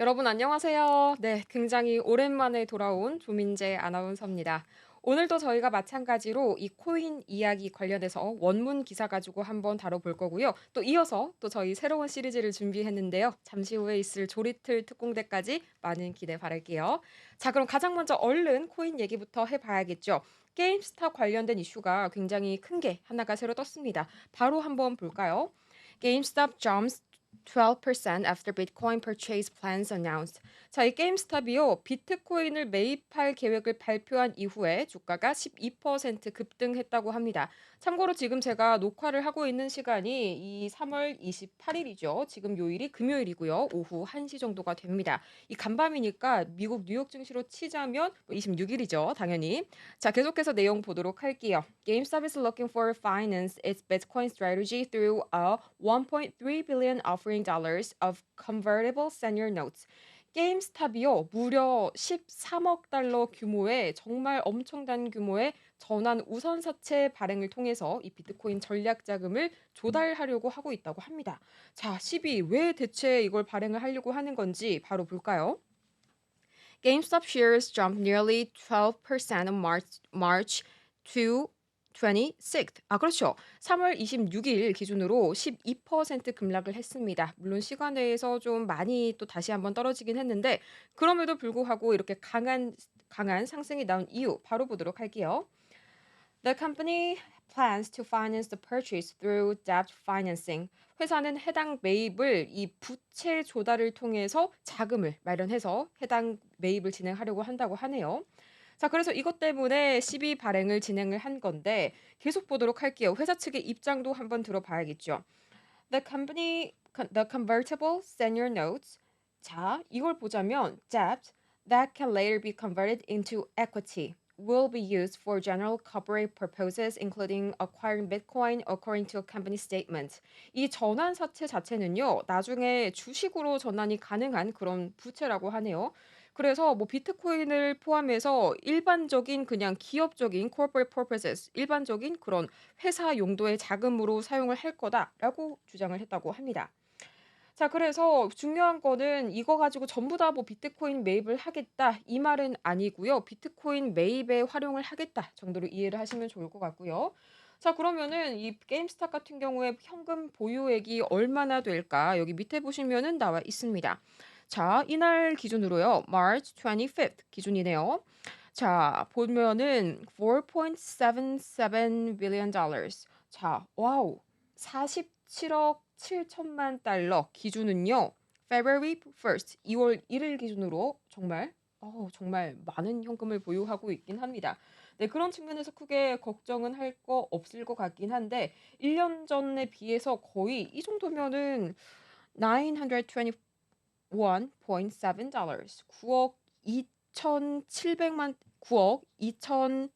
여러분 안녕하세요. 네, 굉장히 오랜만에 돌아온 조민재 아나운서입니다. 오늘도 저희가 마찬가지로 이 코인 이야기 관련해서 원문 기사 가지고 한번 다뤄볼 거고요. 또 이어서 또 저희 새로운 시리즈를 준비했는데요. 잠시 후에 있을 조리틀 특공대까지 많은 기대 바랄게요. 자, 그럼 가장 먼저 얼른 코인 얘기부터 해봐야겠죠. 게임스타 관련된 이슈가 굉장히 큰 게 하나가 새로 떴습니다. 바로 한번 볼까요? GameStop jumps 12% after Bitcoin purchase plans announced. 자, 이 게임스탑이요. 비트코인을 매입할 계획을 발표한 이후에 주가가 12% 급등했다고 합니다. 참고로 지금 제가 녹화를 하고 있는 시간이 이 3월 28일이죠. 지금 요일이 금요일이고요. 오후 1시 정도가 됩니다. 이 간밤이니까 미국 뉴욕 증시로 치자면 26일이죠. 당연히. 자, 계속해서 내용 보도록 할게요. GameStop is looking for finance its Bitcoin strategy through a 1.3 billion offering dollars of convertible senior notes. 게임스탑이요, 무려 13억 달러 규모의 정말 엄청난 규모의 전환 우선사채 발행을 통해서 이 비트코인 전략 자금을 조달하려고 하고 있다고 합니다. 자, 12, 왜 대체 이걸 발행을 하려고 하는 건지 바로 볼까요? GameStop shares jumped nearly 12% on March to 26th. 아, 그렇죠. 3월 26일 기준으로 12% 급락을 했습니다. 물론 시간 내에서 좀 많이 또 다시 한번 떨어지긴 했는데 그럼에도 불구하고 이렇게 강한 상승이 나온 이유 바로 보도록 할게요. The company plans to finance the purchase through debt financing. 회사는 해당 매입을 이 부채 조달을 통해서 자금을 마련해서 해당 매입을 진행하려고 한다고 하네요. 자, 그래서 이것 때문에 시비 발행을 진행을 한 건데 계속 보도록 할게요. 회사 측의 입장도 한번 들어봐야겠죠. The convertible senior notes. 자, 이걸 보자면 debt that can later be converted into equity will be used for general corporate purposes including acquiring Bitcoin according to a company statement. 이 전환 사채 자체는요. 나중에 주식으로 전환이 가능한 그런 부채라고 하네요. 그래서 뭐 비트코인을 포함해서 일반적인 그냥 기업적인 corporate purposes, 일반적인 그런 회사 용도의 자금으로 사용을 할 거다라고 주장을 했다고 합니다. 자, 그래서 중요한 거는 이거 가지고 전부 다 뭐 비트코인 매입을 하겠다 이 말은 아니고요. 비트코인 매입에 활용을 하겠다 정도로 이해를 하시면 좋을 것 같고요. 자, 그러면은 이 게임스탑 같은 경우에 현금 보유액이 얼마나 될까? 여기 밑에 보시면은 나와 있습니다. 자, 이날 기준으로요. March 25th 기준이네요. 자, 보면은 4.77 billion dollars. 자, 와우. 47억 7천만 달러 기준은요. February 1st, 2월 1일 기준으로 정말 많은 현금을 보유하고 있긴 합니다. 네, 그런 측면에서 크게 걱정은 할 거 없을 것 같긴 한데 1년 전에 비해서 거의 이 정도면은 921.7 dollars, 9억 2,700만 9억 2천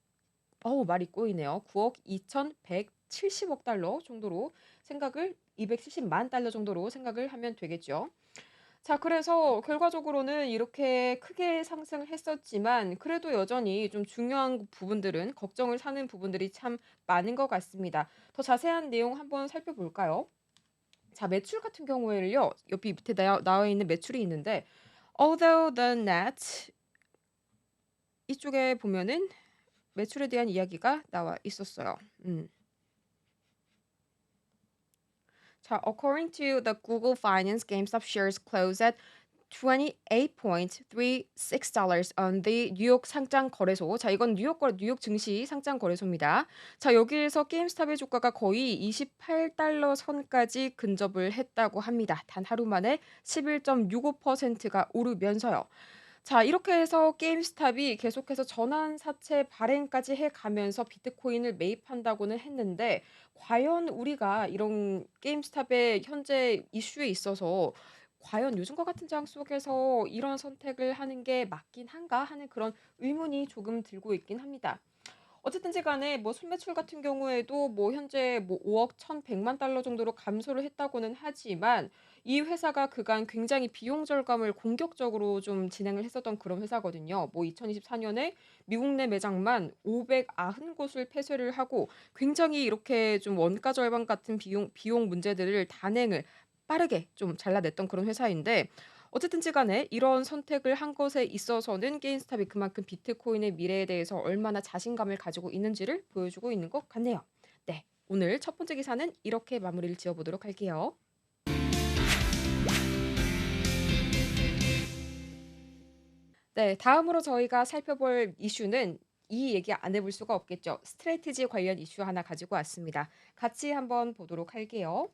말이 꼬이네요. 9억 2,170억 달러 정도로 생각을 270만 달러 정도로 생각을 하면 되겠죠. 자, 그래서 결과적으로는 이렇게 크게 상승을 했었지만 그래도 여전히 좀 중요한 부분들은 걱정을 사는 부분들이 참 많은 것 같습니다. 더 자세한 내용 한번 살펴볼까요? 자, 매출 같은 경우에는요. 옆에 밑에 나와 있는 매출이 있는데 although the net 이쪽에 보면은 매출에 대한 이야기가 나와 있었어요. 자, according to the Google Finance, GameStop shares closed at $28.36 on the 뉴욕 상장 거래소. 자, 이건 뉴욕 증시 상장 거래소입니다. 자, 여기에서 게임스탑의 주가가 거의 28달러 선까지 근접을 했다고 합니다. 단 하루 만에 11.65%가 오르면서요. 자, 이렇게 해서 게임스탑이 계속해서 전환 사채 발행까지 해 가면서 비트코인을 매입한다고는 했는데 과연 우리가 이런 게임스탑의 현재 이슈에 있어서 과연 요즘과 같은 장악 속에서 이런 선택을 하는 게 맞긴 한가 하는 그런 의문이 조금 들고 있긴 합니다. 어쨌든지 간에 뭐 순매출 같은 경우에도 뭐 현재 뭐 5억 1,100만 달러 정도로 감소를 했다고는 하지만 이 회사가 그간 굉장히 비용 절감을 공격적으로 좀 진행을 했었던 그런 회사거든요. 뭐 2024년에 미국 내 매장만 590곳을 폐쇄를 하고 굉장히 이렇게 좀 원가 절감 같은 비용 문제들을 단행을 빠르게 좀 잘라냈던 그런 회사인데 어쨌든지 간에 이런 선택을 한 것에 있어서는 게임스탑이 그만큼 비트코인의 미래에 대해서 얼마나 자신감을 가지고 있는지를 보여주고 있는 것 같네요. 네, 오늘 첫 번째 기사는 이렇게 마무리를 지어 보도록 할게요. 네, 다음으로 저희가 살펴볼 이슈는 이 얘기 안 해볼 수가 없겠죠. 스트래티지 관련 이슈 하나 가지고 왔습니다. 같이 한번 보도록 할게요.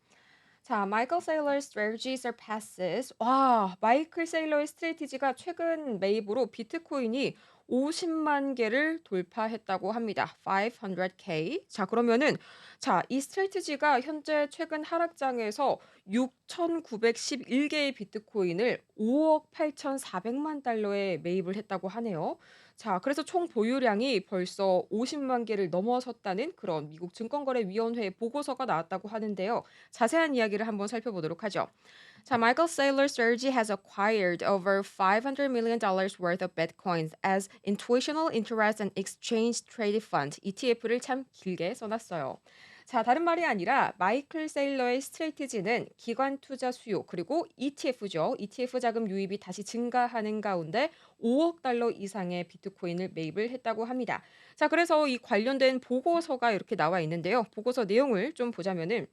자, 마이클 세일러의 strategy surpasses. 와, 마이클 세일러의 스트래티지가 최근 매입으로 비트코인이 50만 개를 돌파했다고 합니다. 500K. 자, 그러면은 자, 이 스트래티지가 현재 최근 하락장에서 6,911개의 비트코인을 5억 8,400만 달러에 매입을 했다고 하네요. 자, 그래서 총 보유량이 벌써 50만 개를 넘어섰다는 그런 미국 증권거래위원회 보고서가 나왔다고 하는데요. 자세한 이야기를 한번 살펴보도록 하죠. 자, Michael Saylor strategy has acquired over $500 million worth of bitcoins as institutional interest and exchange traded fund ETF를 참 길게 써놨어요. 자, 다른 말이 아니라 마이클 세일러의 스트레이티지는 기관 투자 수요 그리고 ETF죠. ETF 자금 유입이 다시 증가하는 가운데 5억 달러 이상의 비트코인을 매입을 했다고 합니다. 자, 그래서 이 관련된 보고서가 이렇게 나와 있는데요. 보고서 내용을 좀 보자면은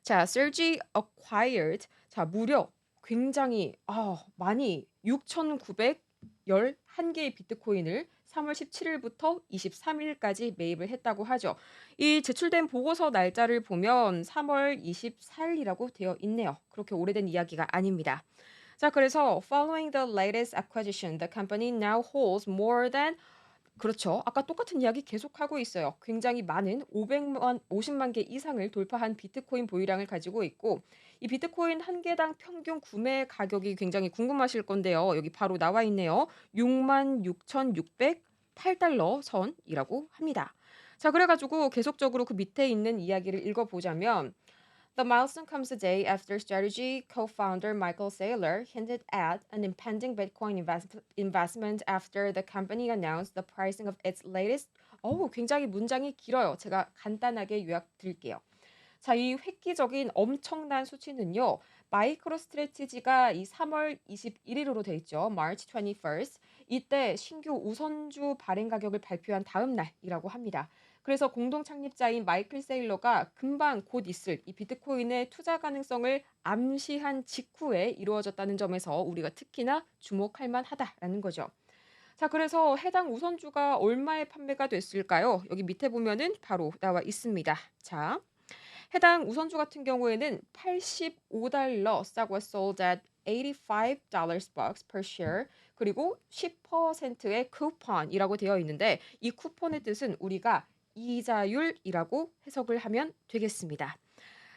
자, Sergey acquired. 자, 무려 굉장히 많이 6,911개의 비트코인을 3월 17일부터 23일까지 매입을 했다고 하죠. 이 제출된 보고서 날짜를 보면 3월 24일이라고 되어 있네요. 그렇게 오래된 이야기가 아닙니다. 자, 그래서 following the latest acquisition, the company now holds more than 그렇죠. 아까 똑같은 이야기 계속하고 있어요. 굉장히 많은 50만 개 이상을 돌파한 비트코인 보유량을 가지고 있고 이 비트코인 한 개당 평균 구매 가격이 굉장히 궁금하실 건데요. 여기 바로 나와 있네요. 66,608달러 선이라고 합니다. 자, 그래가지고 계속적으로 그 밑에 있는 이야기를 읽어보자면 The milestone comes a day after Strategy co-founder Michael Saylor hinted at an impending Bitcoin investment after the company announced the pricing of its latest. 굉장히 문장이 길어요. 제가 간단하게 요약 드릴게요. 자, 이 획기적인 엄청난 수치는요. 마이크로 스트래티지가 이 3월 21일로 돼 있죠. March 21st. 이때 신규 우선주 발행 가격을 발표한 다음 날이라고 합니다. 그래서 공동 창립자인 마이클 세일러가 금방 곧 있을 이 비트코인의 투자 가능성을 암시한 직후에 이루어졌다는 점에서 우리가 특히나 주목할 만하다라는 거죠. 자, 그래서 해당 우선주가 얼마에 판매가 됐을까요? 여기 밑에 보면은 바로 나와 있습니다. 자, 해당 우선주 같은 경우에는 85달러 stock was sold at $85 bucks per share. 그리고 10%의 쿠폰이라고 되어 있는데 이 쿠폰의 뜻은 우리가 이자율이라고 해석을 하면 되겠습니다.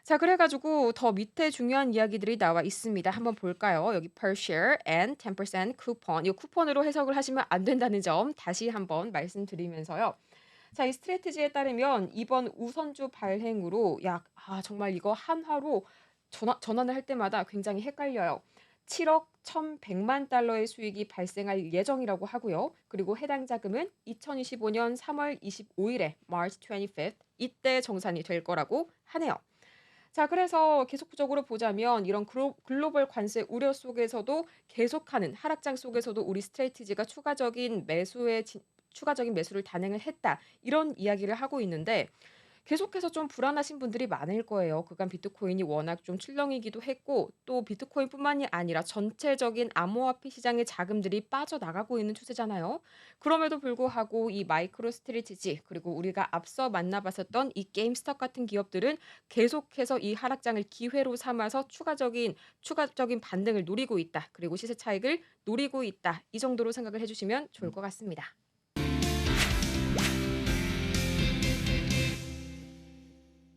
자, 그래가지고 더 밑에 중요한 이야기들이 나와 있습니다. 한번 볼까요? 여기 per share and 10% 쿠폰. 이 쿠폰으로 해석을 하시면 안 된다는 점 다시 한번 말씀드리면서요. 자, 이 스트래티지에 따르면 이번 우선주 발행으로 정말 이거 한화로 전환을 할 때마다 굉장히 헷갈려요. 7억 1,100만 달러의 수익이 발생할 예정이라고 하고요. 그리고 해당 자금은 2025년 3월 25일에 March 25th 이때 정산이 될 거라고 하네요. 자, 그래서 계속적으로 보자면 이런 글로벌 관세 우려 속에서도 계속하는 하락장 속에서도 우리 스트레이티지가 추가적인 매수를 단행을 했다. 이런 이야기를 하고 있는데 계속해서 좀 불안하신 분들이 많을 거예요. 그간 비트코인이 워낙 좀 출렁이기도 했고 또 비트코인뿐만이 아니라 전체적인 암호화폐 시장의 자금들이 빠져나가고 있는 추세잖아요. 그럼에도 불구하고 이 마이크로 스트래티지 그리고 우리가 앞서 만나봤었던 이 게임스톱 같은 기업들은 계속해서 이 하락장을 기회로 삼아서 추가적인 반등을 노리고 있다. 그리고 시세 차익을 노리고 있다. 이 정도로 생각을 해주시면 좋을 것 같습니다.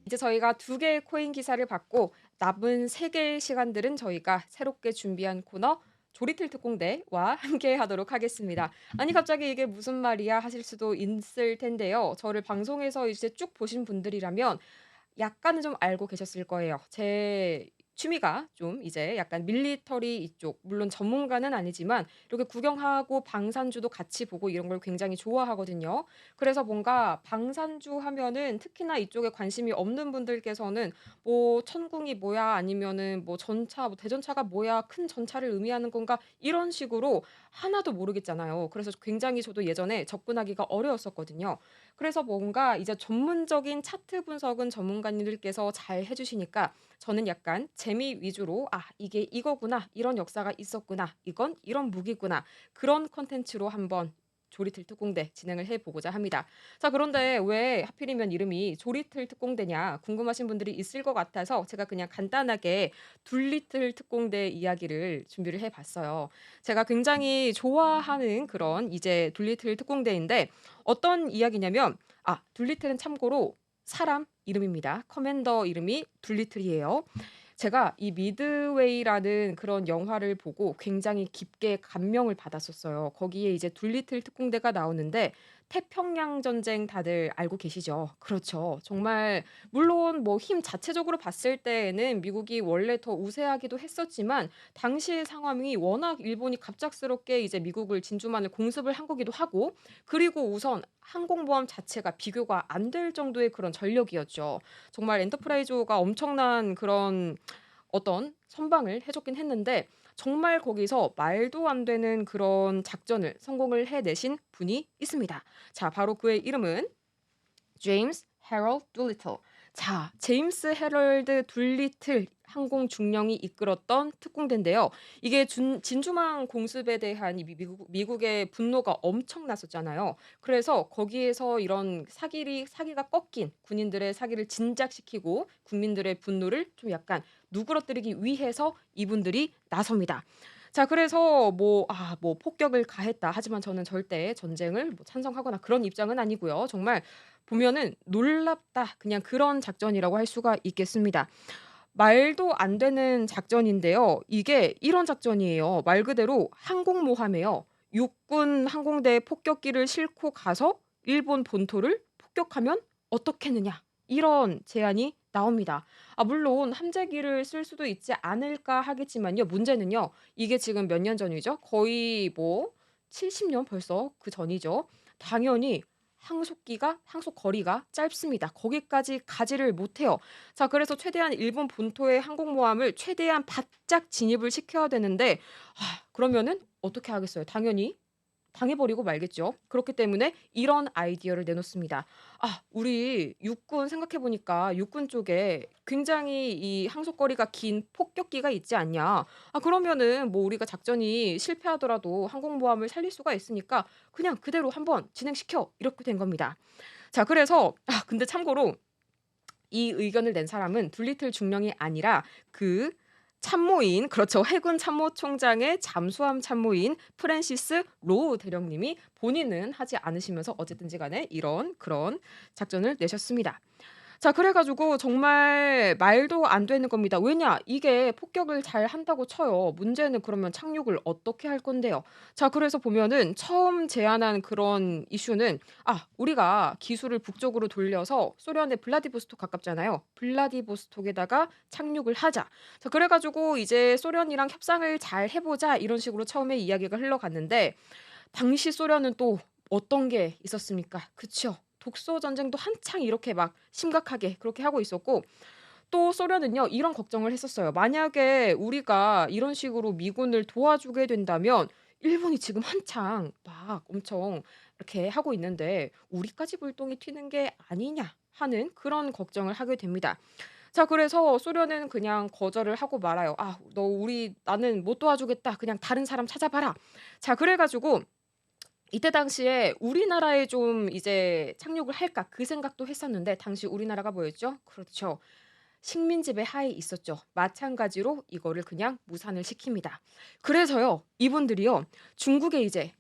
이제 저희가 두 개의 코인 기사를 받고 남은 세 개의 시간들은 저희가 새롭게 준비한 코너 조리틀 특공대와 함께 하도록 하겠습니다. 아니 갑자기 이게 무슨 말이야 하실 수도 있을 텐데요. 저를 방송에서 이제 쭉 보신 분들이라면 약간은 좀 알고 계셨을 거예요. 제 취미가 좀 이제 약간 밀리터리 이쪽 물론 전문가는 아니지만 이렇게 구경하고 방산주도 같이 보고 이런 걸 굉장히 좋아하거든요. 그래서 뭔가 방산주 하면은 특히나 이쪽에 관심이 없는 분들께서는 뭐 "천궁이 뭐야?" 아니면은 뭐 "전차 뭐 대전차가 뭐야? 큰 전차를 의미하는 건가?" 이런 식으로 하나도 모르겠잖아요. 그래서 굉장히 저도 예전에 접근하기가 어려웠었거든요. 그래서 뭔가 이제 전문적인 차트 분석은 전문가님들께서 잘 해 주시니까 저는 약간 재미 위주로 '아 이게 이거구나. 이런 역사가 있었구나. 이건 이런 무기구나.' 그런 콘텐츠로 한번 조리틀 특공대 진행을 해 보고자 합니다. 자 그런데 왜 하필이면 이름이 조리틀 특공대냐 궁금하신 분들이 있을 것 같아서 제가 그냥 간단하게 둘리틀 특공대 이야기를 준비를 해 봤어요. 제가 굉장히 좋아하는 그런 이제 둘리틀 특공대인데 어떤 이야기냐면 둘리틀은 참고로 사람 이름입니다. 커맨더 이름이 둘리틀이에요. 제가 이 미드웨이라는 그런 영화를 보고 굉장히 깊게 감명을 받았었어요. 거기에 이제 둘리틀 특공대가 나오는데 태평양 전쟁 다들 알고 계시죠? 그렇죠. 정말 물론 뭐 힘 자체적으로 봤을 때에는 미국이 원래 더 우세하기도 했었지만 당시의 상황이 워낙 일본이 갑작스럽게 이제 미국을 진주만을 공습을 한 거기도 하고 그리고 우선 항공모함 자체가 비교가 안 될 정도의 그런 전력이었죠. 정말 엔터프라이즈호가 엄청난 그런 어떤 선방을 해 줬긴 했는데 정말 거기서 말도 안 되는 그런 작전을 성공을 해내신 분이 있습니다. 자 바로 그의 이름은 제임스 해럴드 둘리틀. 자 제임스 해럴드 둘리틀 항공 중령이 이끌었던 특공대인데요. 이게 준 진주만 공습에 대한 이 미국의 분노가 엄청났었잖아요. 그래서 거기에서 이런 사기가 꺾인 군인들의 사기를 진작시키고 국민들의 분노를 좀 약간 누그러뜨리기 위해서 이분들이 나섭니다. 자 그래서 뭐 폭격을 가했다. 하지만 저는 절대 전쟁을 뭐 찬성하거나 그런 입장은 아니고요. 정말 보면은 놀랍다. 그냥 그런 작전이라고 할 수가 있겠습니다. 말도 안 되는 작전인데요. 이게 이런 작전이에요. 말 그대로 항공모함에요. 육군 항공대 폭격기를 싣고 가서 일본 본토를 폭격하면 어떻겠느냐. 이런 제안이 나옵니다. 물론 함재기를 쓸 수도 있지 않을까 하겠지만요. 문제는요. 이게 지금 몇 년 전이죠? 거의 뭐 70년 벌써 그전이죠. 당연히 항속 거리가 짧습니다. 거기까지 가지를 못해요. 자 그래서 최대한 일본 본토의 항공모함을 최대한 바짝 진입을 시켜야 되는데 그러면은 어떻게 하겠어요? 당연히 당해 버리고 말겠죠. 그렇기 때문에 이런 아이디어를 내놓습니다. 우리 육군 생각해 보니까 육군 쪽에 굉장히 이 항속거리가 긴 폭격기가 있지 않냐. 그러면은 뭐 우리가 작전이 실패하더라도 항공모함을 살릴 수가 있으니까 그냥 그대로 한번 진행시켜." 이렇게 된 겁니다. 자 그래서 근데 참고로 이 의견을 낸 사람은 둘리틀 중령이 아니라 그 참모인 그렇죠. 해군 참모총장의 잠수함 참모인 프랜시스 로우 대령님이 본인은 하지 않으시면서 어쨌든지 간에 이런 그런 작전을 내셨습니다. 자 그래 가지고 정말 말도 안 되는 겁니다. 왜냐? 이게 폭격을 잘한다고 쳐요. 문제는 그러면 착륙을 어떻게 할 건데요. 자 그래서 보면은 처음 제안한 그런 이슈는 우리가 기술을 북쪽으로 돌려서 소련의 블라디보스톡 가깝잖아요. 블라디보스톡에다가 착륙을 하자. 자 그래 가지고 이제 소련이랑 협상을 잘 해 보자 이런 식으로 처음에 이야기가 흘러갔는데 당시 소련은 또 어떤 게 있었습니까? 그쵸. 독소 전쟁도 한창 이렇게 막 심각하게 그렇게 하고 있었고 또 소련은요 이런 걱정을 했었어요. 만약에 우리가 이런 식으로 미군을 도와주게 된다면 일본이 지금 한창 막 엄청 이렇게 하고 있는데 '우리까지 불똥이 튀는 게 아니냐.' 하는 그런 걱정을 하게 됩니다. 자 그래서 소련은 그냥 거절을 하고 말아요. 나는 못 도와주겠다. 그냥 다른 사람 찾아봐라." 자 그래 가지고 이때 당시에 '우리나라에 좀 이제 착륙을 할까?' 그 생각도 했었는데 당시 우리나라가 뭐였죠? 그렇죠. 식민지배 하에 있었죠. 마찬가지로 이거를 그냥 무산을 시킵니다. 그래서요. 이분들이요. 중국에 이제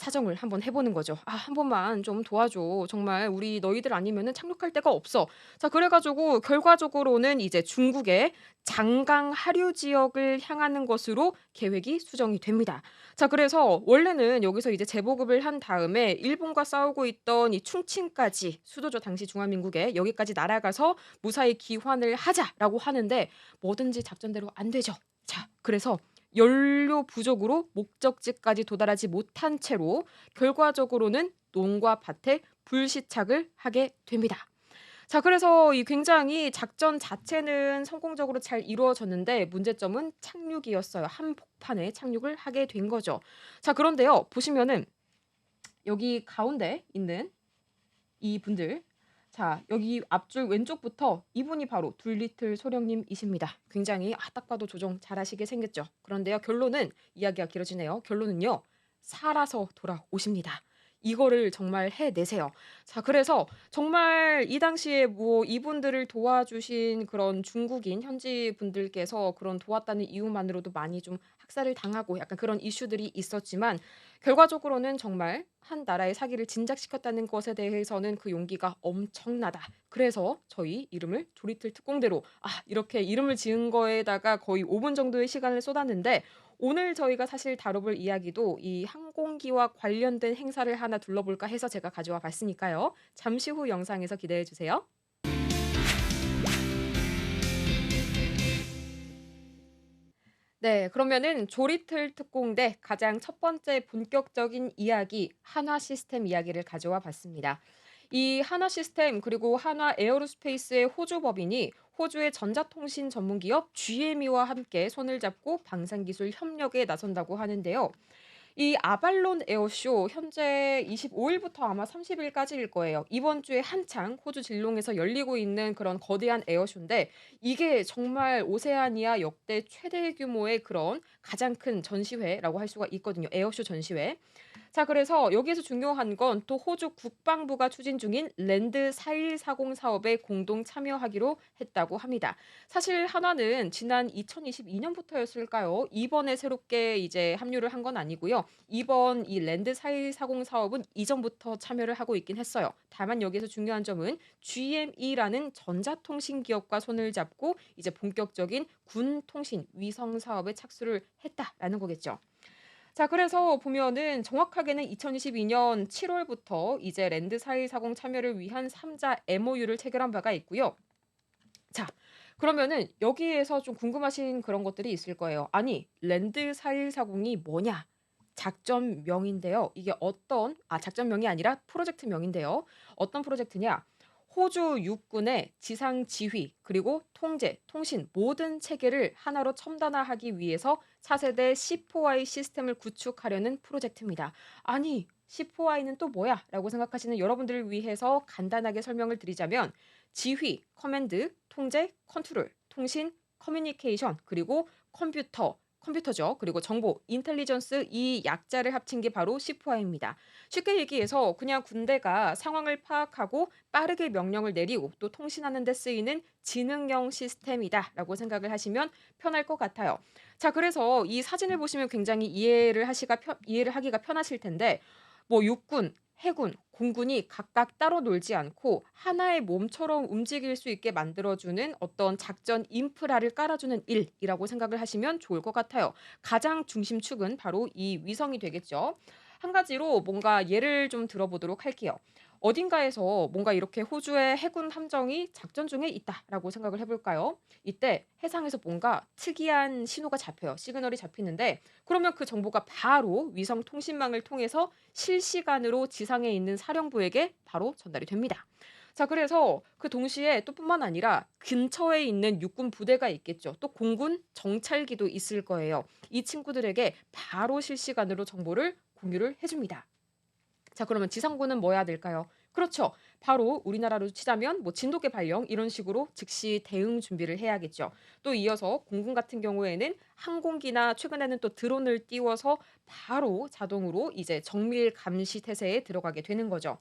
사정을 한번 해 보는 거죠. "아 한 번만 좀 도와줘. 정말 우리 너희들 아니면은 착륙할 데가 없어." 자 그래 가지고 결과적으로는 이제 중국의 장강 하류 지역을 향하는 것으로 계획이 수정이 됩니다. 자 그래서 원래는 여기서 이제 재보급을 한 다음에 일본과 싸우고 있던 이 충칭까지 수도죠 당시 중화민국에 "여기까지 날아가서 무사히 귀환을 하자."라고 하는데 뭐든지 작전대로 안 되죠. 자 그래서 연료 부족으로 목적지까지 도달하지 못한 채로 결과적으로는 농과 밭에 불시착을 하게 됩니다. 자 그래서 이 굉장히 작전 자체는 성공적으로 잘 이루어졌는데 문제점은 착륙이었어요. 한복판에 착륙을 하게 된 거죠. 자 그런데요. 보시면은 여기 가운데 있는 이분들 자 여기 앞줄 왼쪽부터 이분이 바로 둘리틀 소령님이십니다. 굉장히 딱 봐도 조정 잘하시게 생겼죠. 그런데요 결론은 이야기가 길어지네요. 결론은요. 살아서 돌아오십니다. 이거를 정말 해내세요. 자 그래서 정말 이 당시에 뭐 이분들을 도와주신 그런 중국인 현지 분들께서 그런 도왔다는 이유만으로도 많이 좀 학살을 당하고 약간 그런 이슈들이 있었지만 결과적으로는 정말 한 나라의 사기를 진작시켰다는 것에 대해서는 그 용기가 엄청나다. 그래서 저희 이름을 조리틀 특공대로 이렇게 이름을 지은 거에다가 거의 5분 정도의 시간을 쏟았는데 오늘 저희가 사실 다뤄볼 이야기도 이 항공기와 관련된 행사를 하나 둘러볼까 해서 제가 가져와 봤으니까요. 잠시 후 영상에서 기대해 주세요. 네. 그러면은 조리틀 특공대 가장 첫 번째 본격적인 이야기 한화 시스템 이야기를 가져와 봤습니다. 이 한화 시스템 그리고 한화 에어로스페이스의 호주 법인이 호주의 전자통신 전문 기업 GME와 함께 손을 잡고 방산 기술 협력에 나선다고 하는데요. 이 아발론 에어쇼 현재 25 일부터 아마 30 일까지일 거예요. 이번 주에 한창 호주 질롱에서 열리고 있는 그런 거대한 에어쇼인데 이게 정말 오세아니아 역대 최대 규모의 그런 가장 큰 전시회라고 할 수가 있거든요. 에어쇼 전시회. 자 그래서 여기에서 중요한 건 또 호주 국방부가 추진 중인 랜드 4140 사업에 공동 참여하기로 했다고 합니다. 사실 한화는 지난 2022 년부터였을까요? 이번에 새롭게 이제 합류를 한 건 아니고요. 이번 이 랜드 4140 사업은 이전부터 참여를 하고 있긴 했어요. 다만 여기서 중요한 점은 GME라는 전자통신 기업과 손을 잡고 이제 본격적인 군 통신 위성 사업에 착수를 했다라는 거겠죠. 자 그래서 보면은 정확하게는 2022년 7 월부터 이제 랜드 4140 참여를 위한 3자 MOU를 체결한 바가 있고요. 자 그러면은 여기에서 좀 궁금하신 그런 것들이 있을 거예요. 아니 랜드 4140이 뭐냐? 작전명인데요. 이게 어떤 작전명이 아니라 프로젝트명인데요. 어떤 프로젝트냐? 호주 육군의 지상 지휘 그리고 통제, 통신 모든 체계를 하나로 첨단화하기 위해서 차세대 C4I 시스템을 구축하려는 프로젝트입니다. 아니 C4I는 또 뭐야? 라고 생각하시는 여러분들을 위해서 간단하게 설명을 드리자면 지휘, 커맨드, 통제, 컨트롤, 통신, 커뮤니케이션, 그리고 컴퓨터죠. 그리고 정보, 인텔리전스 이 약자를 합친 게 바로 C4I입니다. 쉽게 얘기해서 그냥 군대가 상황을 파악하고 빠르게 명령을 내리고 또 통신하는 데 쓰이는 지능형 시스템이다라고 생각을 하시면 편할 것 같아요. 자, 그래서 이 사진을 보시면 굉장히 이해를 하기가 편하실 텐데 뭐 육군, 해군, 공군이 각각 따로 놀지 않고 하나의 몸처럼 움직일 수 있게 만들어주는 어떤 작전 인프라를 깔아주는 일이라고 생각을 하시면 좋을 것 같아요. 가장 중심축은 바로 이 위성이 되겠죠. 한 가지로 뭔가 예를 좀 들어보도록 할게요. 어딘가에서 뭔가 이렇게 호주의 해군 함정이 작전 중에 있다라고 생각을 해볼까요? 이때 해상에서 뭔가 특이한 신호가 잡혀요. 시그널이 잡히는데 그러면 그 정보가 바로 위성 통신망을 통해서 실시간으로 지상에 있는 사령부에게 바로 전달이 됩니다. 자 그래서 그 동시에 또 뿐만 아니라 근처에 있는 육군 부대가 있겠죠. 또 공군 정찰기도 있을 거예요. 이 친구들에게 바로 실시간으로 정보를 공유를 해 줍니다. 자 그러면 지상군은 뭐 해야 될까요? 그렇죠. 바로 우리나라로 치자면 뭐 진돗개 발령 이런 식으로 즉시 대응 준비를 해야겠죠. 또 이어서 공군 같은 경우에는 항공기나 최근에는 또 드론을 띄워서 바로 자동으로 이제 정밀 감시 태세에 들어가게 되는 거죠.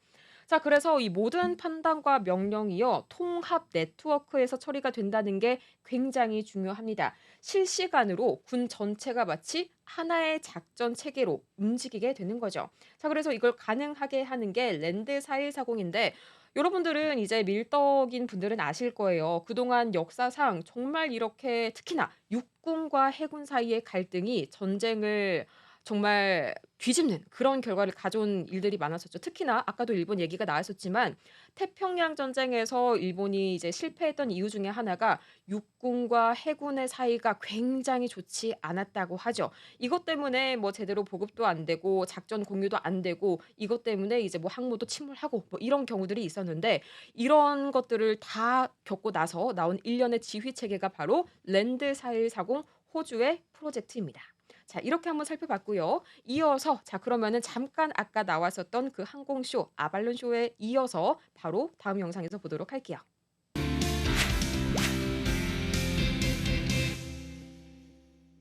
자, 그래서 이 모든 판단과 명령이요, 통합 네트워크에서 처리가 된다는 게 굉장히 중요합니다. 실시간으로 군 전체가 마치 하나의 작전 체계로 움직이게 되는 거죠. 자, 그래서 이걸 가능하게 하는 게 랜드 4140인데 여러분들은 이제 밀떡인 분들은 아실 거예요. 그동안 역사상 정말 이렇게 특히나 육군과 해군 사이의 갈등이 전쟁을 정말 뒤집는 그런 결과를 가져온 일들이 많았었죠. 특히나 아까도 일본 얘기가 나왔었지만 태평양 전쟁에서 일본이 이제 실패했던 이유 중에 하나가 육군과 해군의 사이가 굉장히 좋지 않았다고 하죠. 이것 때문에 뭐 제대로 보급도 안 되고 작전 공유도 안 되고 이것 때문에 이제 뭐 항모도 침몰하고 뭐 이런 경우들이 있었는데 이런 것들을 다 겪고 나서 나온 일련의 지휘 체계가 바로 랜드 4140 호주의 프로젝트입니다. 자, 이렇게 한번 살펴봤고요. 이어서 자, 그러면은 잠깐 아까 나왔었던 그 항공쇼 아발론 쇼에 이어서 바로 다음 영상에서 보도록 할게요.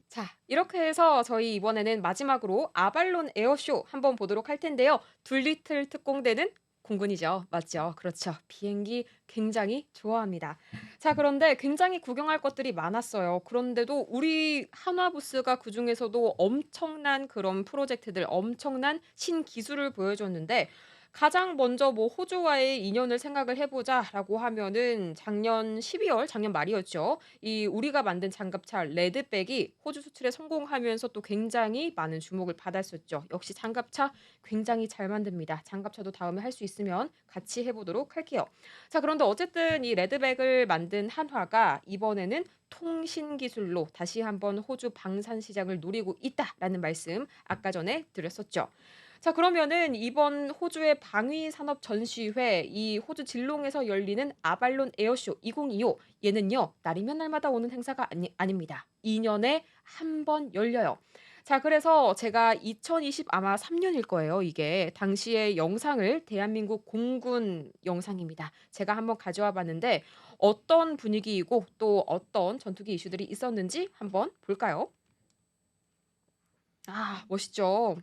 자, 이렇게 해서 저희 이번에는 마지막으로 아발론 에어쇼 한번 보도록 할 텐데요. 둘리틀 특공대는 공군이죠. 맞죠? 그렇죠. 비행기 굉장히 좋아합니다. 자, 그런데 굉장히 구경할 것들이 많았어요. 그런데도 우리 한화부스가 그중에서도 엄청난 그런 프로젝트들, 엄청난 신기술을 보여줬는데 가장 먼저 뭐 호주와의 인연을 생각을 해보자라고 하면은 작년 12월, 작년 말이었죠. 이 우리가 만든 장갑차 레드백이 호주 수출에 성공하면서 또 굉장히 많은 주목을 받았었죠. 역시 장갑차 굉장히 잘 만듭니다. 장갑차도 다음에 할 수 있으면 같이 해보도록 할게요. 자, 그런데 어쨌든 이 레드백을 만든 한화가 이번에는 통신 기술로 다시 한번 호주 방산 시장을 노리고 있다라는 말씀 아까 전에 드렸었죠. 자, 그러면은 이번 호주의 방위 산업 전시회 이 호주 질롱에서 열리는 아발론 에어쇼 2025 얘는요. 날이면 날마다 오는 행사가 아닙니다. 2년에 한 번 열려요. 자, 그래서 제가 2020 아마 3년일 거예요, 이게. 당시의 영상을 대한민국 공군 영상입니다. 제가 한번 가져와 봤는데 어떤 분위기이고 또 어떤 전투기 이슈들이 있었는지 한번 볼까요? 아, 멋있죠.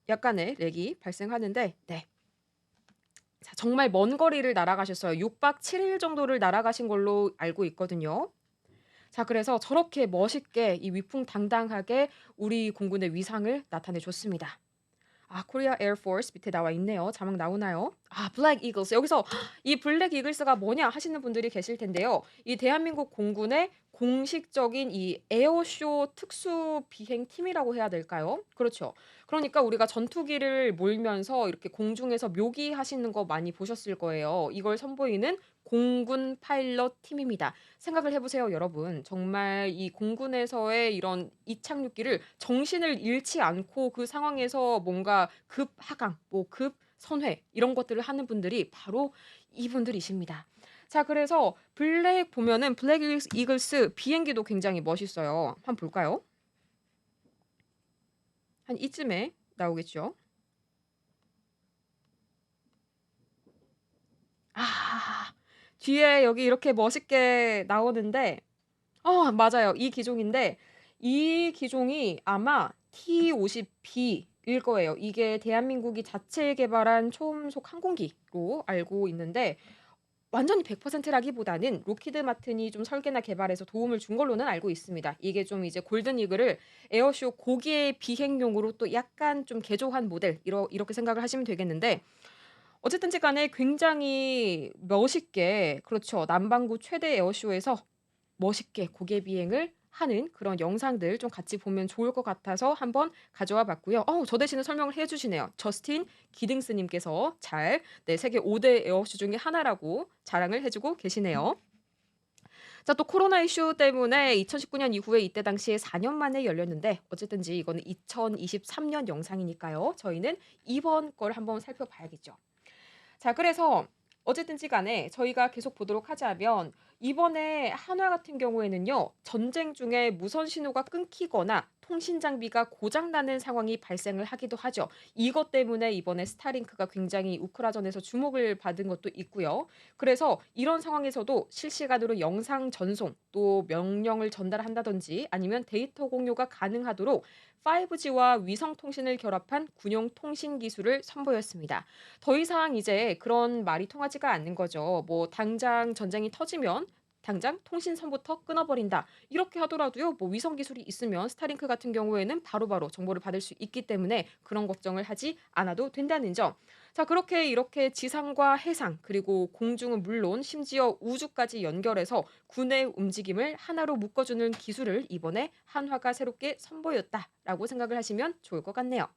약간의 렉이 발생하는데 네. 자, 정말 먼 거리를 날아가셨어요. 6박 7일 정도를 날아가신 걸로 알고 있거든요. 자, 그래서 저렇게 멋있게 이 위풍당당하게 우리 공군의 위상을 나타내 줬습니다. 아, 코리아 에어포스 밑에 나와 있네요. 자막 나오나요? 아, 블랙 이글스. 여기서 이 블랙 이글스가 뭐냐 하시는 분들이 계실 텐데요. 이 대한민국 공군의 공식적인 이 에어쇼 특수 비행 팀이라고 해야 될까요? 그렇죠. 그러니까 우리가 전투기를 몰면서 이렇게 공중에서 묘기하시는 거 많이 보셨을 거예요. 이걸 선보이는 공군 파일럿 팀입니다. 생각을 해 보세요, 여러분. 정말 이 공군에서의 이런 이착륙기를 정신을 잃지 않고 그 상황에서 뭔가 급 하강, 뭐 급 선회 이런 것들을 하는 분들이 바로 이분들이십니다. 자, 그래서 블랙 보면은 블랙 이글스 비행기도 굉장히 멋있어요. 한번 볼까요? 한 이쯤에 나오겠죠? 아. 뒤에 여기 이렇게 멋있게 나오는데 맞아요. 이 기종인데 이 기종이 아마 T-50B일 거예요. 이게 대한민국이 자체 개발한 초음속 항공기로 알고 있는데 완전히 100%라기보다는 로키드 마틴이 좀 설계나 개발해서 도움을 준 걸로는 알고 있습니다. 이게 좀 이제 골든 이글을 에어쇼 고기의 비행용으로 또 약간 좀 개조한 모델 이렇게 생각을 하시면 되겠는데 어쨌든지 간에 굉장히 멋있게 그렇죠. 남반구 최대 에어쇼에서 멋있게 고개 비행을 하는 그런 영상들 좀 같이 보면 좋을 것 같아서 한번 가져와 봤고요. 저 대신에 설명을 해 주시네요. 저스틴 기딩스 님께서 잘 네, 세계 5대 에어쇼 중에 하나라고 자랑을 해 주고 계시네요. 자, 또 코로나 이슈 때문에 2019년 이후에 이때 당시에 4년 만에 열렸는데 어쨌든지 이거는 2023년 영상이니까요. 저희는 이번 걸 한번 살펴봐야겠죠. 자, 그래서 어쨌든지 간에 저희가 계속 보도록 하자면 이번에 한화 같은 경우에는요. 전쟁 중에 무선 신호가 끊기거나 통신 장비가 고장 나는 상황이 발생을 하기도 하죠. 이것 때문에 이번에 스타링크가 굉장히 우크라전에서 주목을 받은 것도 있고요. 그래서 이런 상황에서도 실시간으로 영상 전송 또 명령을 전달한다든지 아니면 데이터 공유가 가능하도록 5G와 위성 통신을 결합한 군용 통신 기술을 선보였습니다. 더 이상 이제 그런 말이 통하지가 않는 거죠. 뭐 당장 전쟁이 터지면 당장 통신선부터 끊어버린다. 이렇게 하더라도요. 뭐 위성 기술이 있으면 스타링크 같은 경우에는 바로바로 정보를 받을 수 있기 때문에 그런 걱정을 하지 않아도 된다는 점. 자, 그렇게 이렇게 지상과 해상 그리고 공중은 물론 심지어 우주까지 연결해서 군의 움직임을 하나로 묶어주는 기술을 이번에 한화가 새롭게 선보였다라고 생각을 하시면 좋을 것 같네요.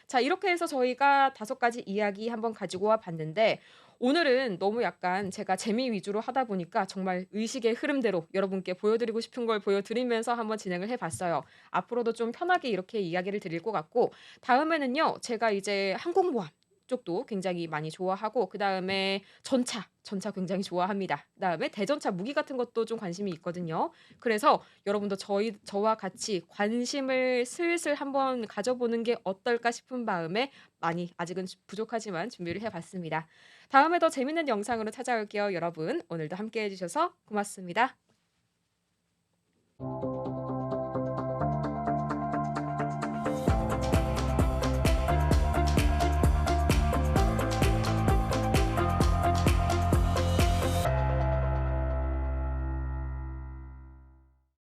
자, 이렇게 해서 저희가 5가지 이야기 한번 가지고 와 봤는데 오늘은 너무 약간 제가 재미 위주로 하다 보니까 정말 의식의 흐름대로 여러분께 보여드리고 싶은 걸 보여드리면서 한번 진행을 해 봤어요. 앞으로도 좀 편하게 이렇게 이야기를 드릴 것 같고 다음에는요. 제가 이제 항공모함 쪽도 굉장히 많이 좋아하고 그다음에 전차 굉장히 좋아합니다. 그다음에 대전차 무기 같은 것도 좀 관심이 있거든요. 그래서 여러분도 저와 같이 관심을 슬슬 한번 가져보는 게 어떨까 싶은 마음에 많이 아직은 부족하지만 준비를 해 봤습니다. 다음에 더 재밌는 영상으로 찾아올게요, 여러분. 오늘도 함께 해 주셔서 고맙습니다.